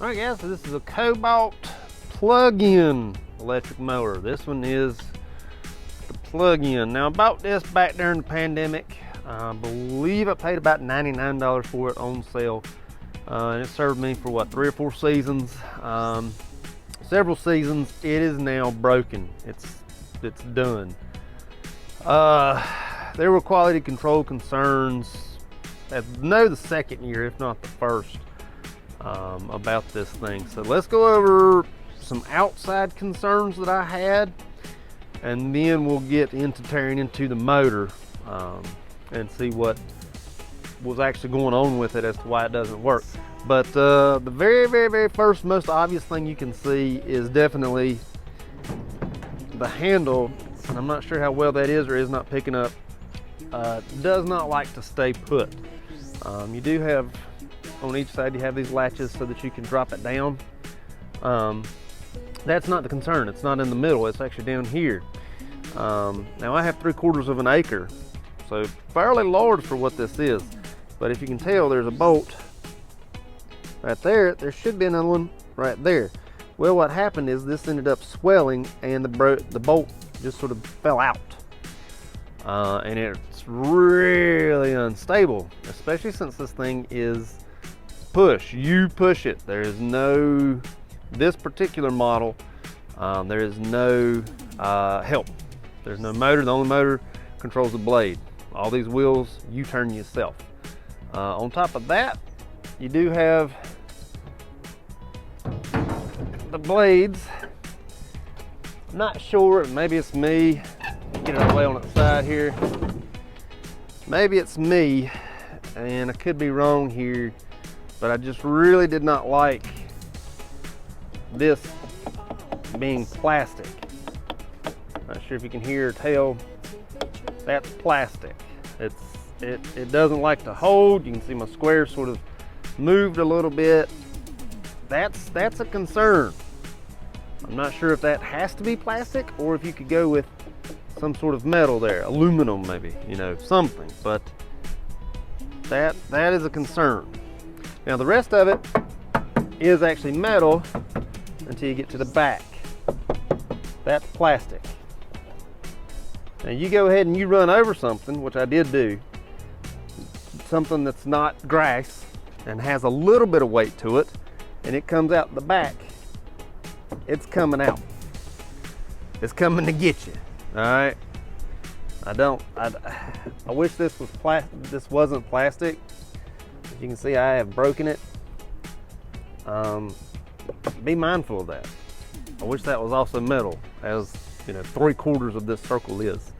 All right, guys, so this is a Kobalt plug-in electric mower. This one is the plug-in. Now, I bought this back during the pandemic. I believe I paid about $99 for it on sale. And it served me for what, 3 or 4 seasons. Several seasons. It is now broken. It's done. There were quality control concerns at the second year, if not the first, about this thing. So let's go over some outside concerns that I had, and then we'll get into tearing into the motor and see what was actually going on with it as to why it doesn't work. But the very first most obvious thing you can see is definitely the handle, and I'm not sure how well that is or is not picking up. Does not like to stay put. You do have, on each side, you have these latches so that you can drop it down. That's not the concern. It's not in the middle. It's actually down here. Now I have 3/4 of an acre, so fairly large for what this is. But if you can tell, there's a bolt right there. There should be another one right there. Well, what happened is this ended up swelling, and the bolt just sort of fell out. And it's really unstable, especially since this thing is push. You push it. There is no, this particular model, there is no help. There's no motor. The only motor controls the blade. All these wheels, you turn yourself. On top of that, you do have the blades. Not sure, maybe it's me. Get it all the way on its side here. Maybe it's me, and I could be wrong here, but I just really did not like this being plastic. Not sure if you can hear or tell. That's plastic. It doesn't like to hold. You can see my square sort of moved a little bit. That's a concern. I'm not sure if that has to be plastic or if you could go with some sort of metal there, aluminum maybe, you know, something. But that is a concern. Now the rest of it is actually metal until you get to the back. That's plastic. Now you go ahead and you run over something, which I did do, something that's not grass and has a little bit of weight to it, and it comes out the back. It's coming out. It's coming to get you. All right. I wish this was this wasn't plastic. As you can see, I have broken it. Be mindful of that. I wish that was also metal, as you know, 3/4 of this circle is.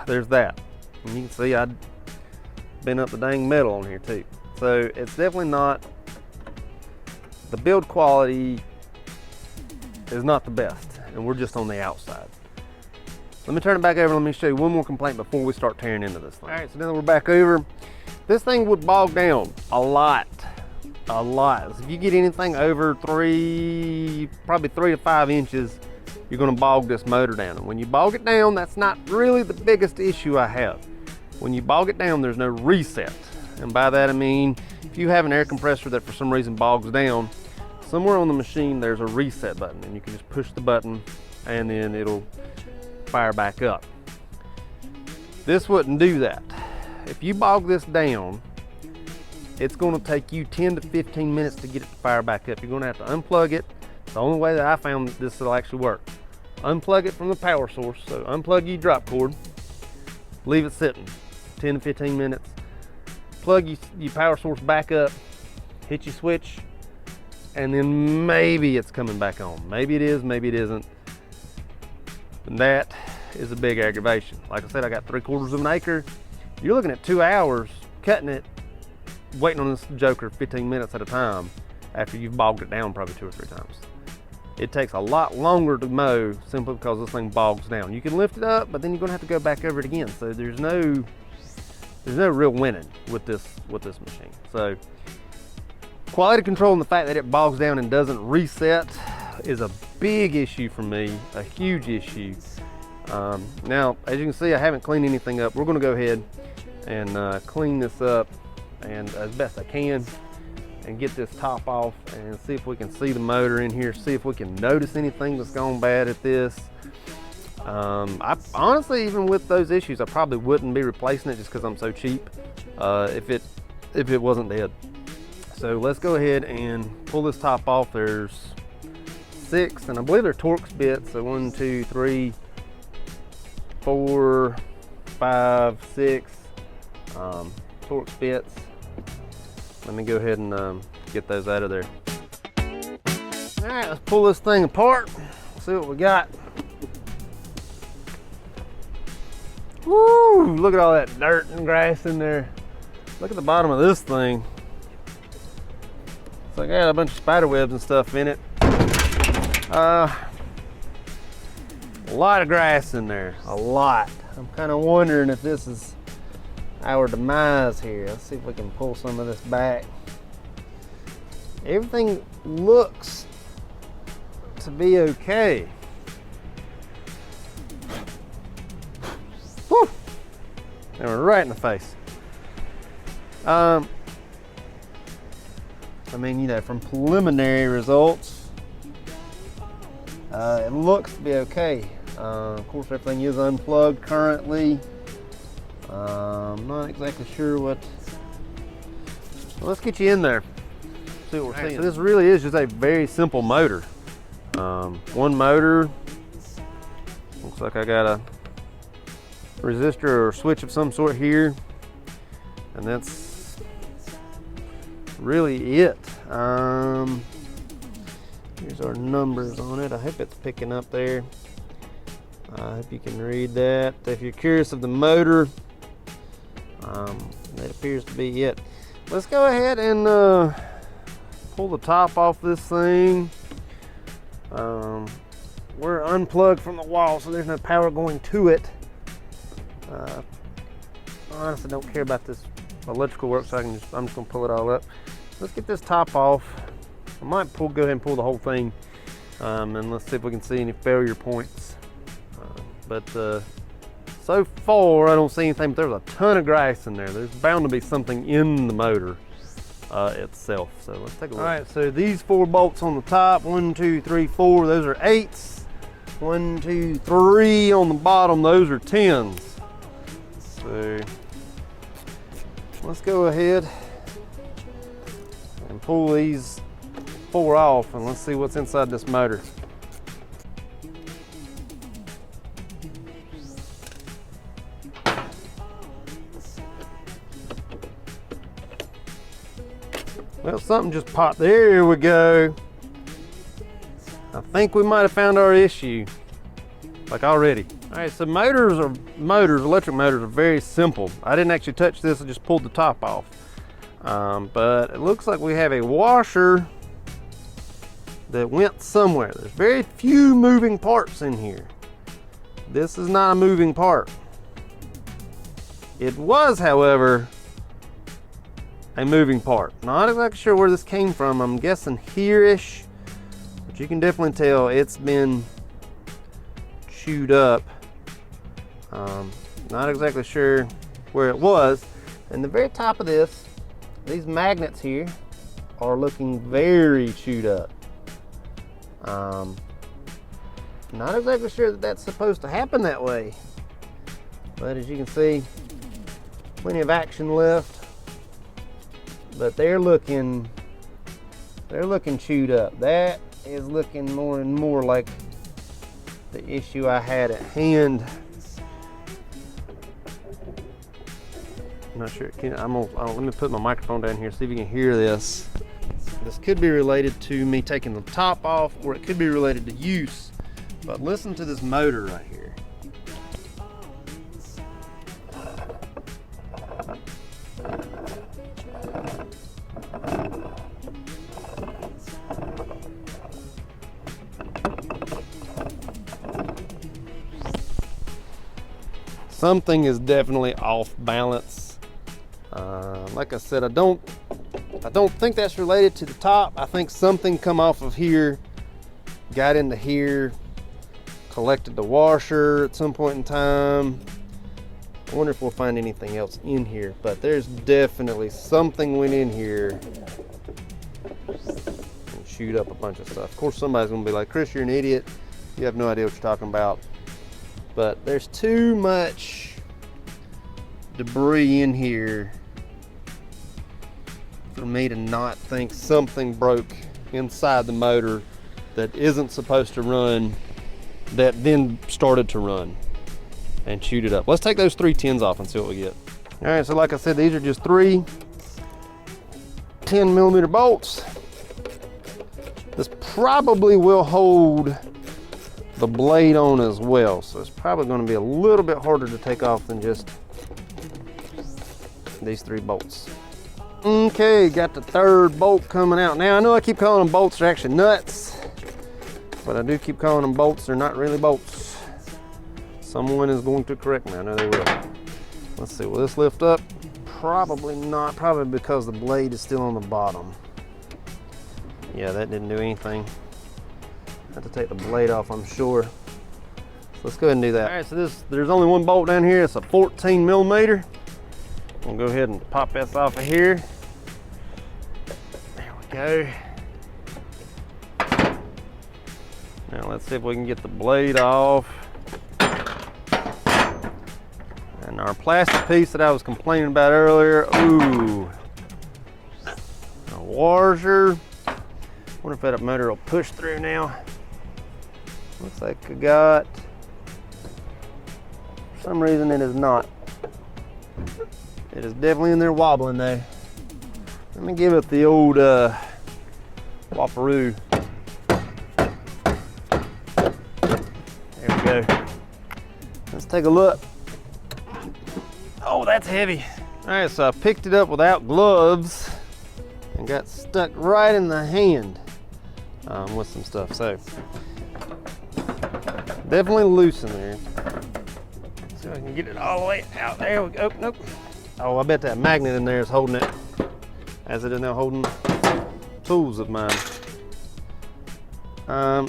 There's that. And you can see I'd been up the dang metal on here too. So it's definitely not, the build quality is not the best, and we're just on the outside. Let me turn it back over. Let me show you one more complaint before we start tearing into this thing. All right, so now that we're back over, this thing would bog down a lot. So if you get anything over probably 3 to 5 inches, you're gonna bog this motor down. And when you bog it down, that's not really the biggest issue I have. When you bog it down, there's no reset. And by that I mean, if you have an air compressor that for some reason bogs down, somewhere on the machine there's a reset button, and you can just push the button and then it'll fire back up. This wouldn't do that. If you bog this down, it's going to take you 10 to 15 minutes to get it to fire back up. You're going to have to unplug it. It's the only way that I found that this will actually work. Unplug it from the power source. So unplug your drop cord, leave it sitting 10 to 15 minutes. Plug your power source back up, hit your switch, and then maybe it's coming back on. Maybe it is, maybe it isn't. And that is a big aggravation. Like I said, I got 3/4 of an acre. You're looking at 2 hours cutting it, waiting on this joker 15 minutes at a time after you've bogged it down probably 2 or 3 times. It takes a lot longer to mow simply because this thing bogs down. You can lift it up, but then you're gonna have to go back over it again. So there's no real winning with this machine. So quality control and the fact that it bogs down and doesn't reset is a big issue for me, a huge issue. Now, as you can see, I haven't cleaned anything up. We're gonna go ahead and clean this up and as best I can. and get this top off and see if we can see the motor in here, see if we can notice anything that's gone bad at this. I honestly, even with those issues, I probably wouldn't be replacing it just because I'm so cheap if it wasn't dead. So let's go ahead and pull this top off. There's 6, and I believe they're Torx bits. So 1, 2, 3, 4, 5, 6 Torx bits. Let me go ahead and get those out of there. All right, let's pull this thing apart, see what we got. Woo! Look at all that dirt and grass in there. Look at the bottom of this thing. It's like I got a bunch of spider webs and stuff in it. A lot of grass in there, a lot. I'm kind of wondering if this is our demise here. Let's see if we can pull some of this back. Everything looks to be okay. Whew! They were right in the face. I mean, you know, from preliminary results, it looks to be okay. Of course, everything is unplugged currently. I'm not exactly sure what. Well, let's get you in there. See what we're seeing. So this really is just a very simple motor. One motor. Looks like I got a resistor or switch of some sort here, and that's really it. Here's our numbers on it. I hope it's picking up there. I hope you can read that. If you're curious of the motor, that appears to be it. Let's go ahead and pull the top off this thing. We're unplugged from the wall, so there's no power going to it. I honestly don't care about this electrical work, so I'm just gonna pull it all up. Let's get this top off. I might go ahead and pull the whole thing, and let's see if we can see any failure points. But so far I don't see anything, but there's a ton of grass in there. There's bound to be something in the motor itself. So let's take a look. All right, so these 4 bolts on the top, 1, 2, 3, 4, those are 8s. 1, 2, 3 on the bottom, those are 10s. So let's go ahead and pull these 4 off, and let's see what's inside this motor. Well, something just popped. There we go. I think we might have found our issue, like already. All right, so electric motors are very simple. I didn't actually touch this, I just pulled the top off. But it looks like we have a washer that went somewhere. There's very few moving parts in here. This is not a moving part. It was, however, a moving part. Not exactly sure where this came from. I'm guessing here-ish, but you can definitely tell it's been chewed up. Not exactly sure where it was. And the very top of this, these magnets here are looking very chewed up. Not exactly sure that that's supposed to happen that way, but as you can see, plenty of action left. But they're looking chewed up. That is looking more and more like the issue I had at hand. I'm not sure. Let me put my microphone down here, see if you can hear this. This could be related to me taking the top off, or it could be related to use. But listen to this motor right here. Something is definitely off balance. Like I said, I don't think that's related to the top. I think something come off of here, got into here, collected the washer at some point in time. I wonder if we'll find anything else in here, but there's definitely something went in here chewed up a bunch of stuff. Of course, somebody's gonna be like, Chris, you're an idiot. You have no idea what you're talking about. But there's too much debris in here for me to not think something broke inside the motor that isn't supposed to run, that then started to run and chewed it up. Let's take those 3 tins off and see what we get. All right, so like I said, these are just 3 10mm bolts. This probably will hold the blade on as well, so it's probably going to be a little bit harder to take off than just these 3 bolts. Okay, got the 3rd bolt coming out. Now I know I keep calling them bolts, they're actually nuts, but I do keep calling them bolts. They're not really bolts. Someone is going to correct me, I know they will. Let's see, will this lift up? Probably not, probably because the blade is still on the bottom. Yeah, that didn't do anything. Have to take the blade off, I'm sure. So let's go ahead and do that. All right, so there's only 1 bolt down here. It's a 14mm. We'll go ahead and pop this off of here. There we go. Now let's see if we can get the blade off. And our plastic piece that I was complaining about earlier, ooh, a washer. Wonder if that motor will push through now. Looks like I got, for some reason it is not. It is definitely in there wobbling though. Let me give it the old whopperoo. There we go. Let's take a look. Oh, that's heavy. All right, so I picked it up without gloves and got stuck right in the hand with some stuff. So definitely loose in there. Let's see if I can get it all the way out. There we go. Nope. Oh, I bet that magnet in there is holding it, as it is now holding tools of mine.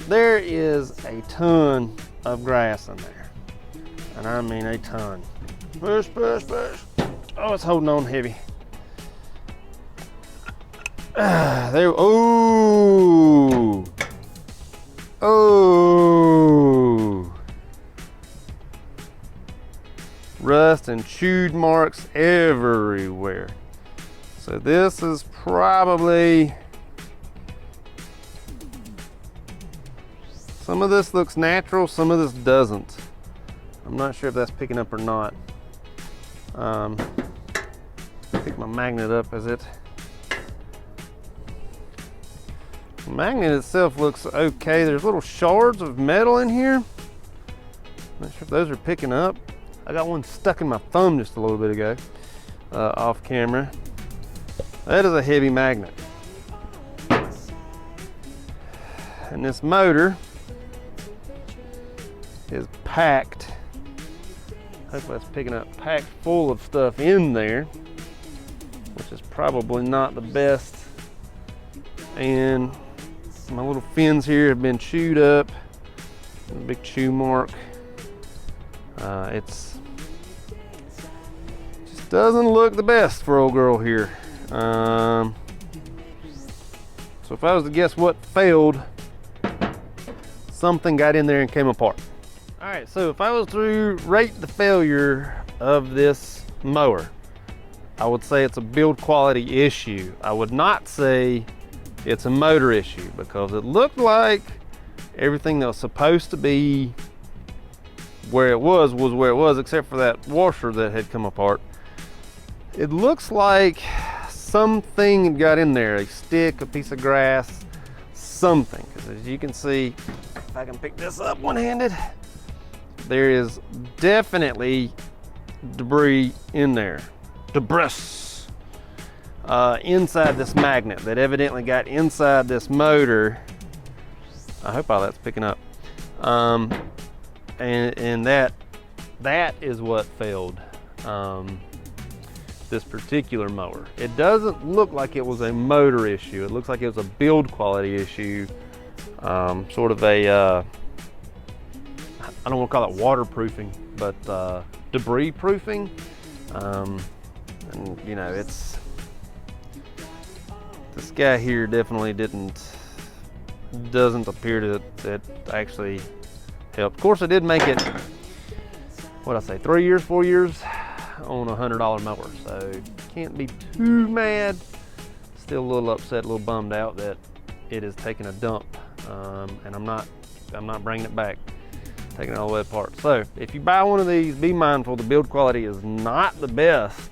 There is a ton of grass in there, and I mean a ton. Push, push, push. Oh, it's holding on heavy. There. Oh. Oh. Rust and chewed marks everywhere. So this is probably, some of this looks natural, some of this doesn't. I'm not sure if that's picking up or not. Pick my magnet up as it. The magnet itself looks okay. There's little shards of metal in here. Not sure if those are picking up. I got one stuck in my thumb just a little bit ago, off camera. That is a heavy magnet. And this motor is packed, hopefully that's picking up, packed full of stuff in there, which is probably not the best. And my little fins here have been chewed up. A big chew mark. It's just doesn't look the best for old girl here. So if I was to guess what failed, something got in there and came apart. All right, so if I was to rate the failure of this mower, I would say it's a build quality issue. I would not say it's a motor issue, because it looked like everything that was supposed to be where it was where it was, except for that washer that had come apart. It looks like something got in there, a stick, a piece of grass, something. Because as you can see, if I can pick this up one-handed, there is definitely debris in there. Debris inside this magnet that evidently got inside this motor. I hope all that's picking up. And that is what failed this particular mower. It doesn't look like it was a motor issue. It looks like it was a build quality issue. Sort of a, I don't want to call it waterproofing, but debris proofing. And you know, this guy here definitely didn't doesn't appear to that actually help. Of course, I did make it, what I say, 3 years, 4 years on a $100 mower, so can't be too mad. Still a little upset, a little bummed out that it is taking a dump, and I'm not bringing it back, taking it all the way apart. So if you buy one of these, be mindful the build quality is not the best.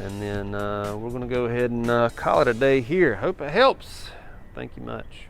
And then we're gonna go ahead and call it a day here. Hope it helps. Thank you much.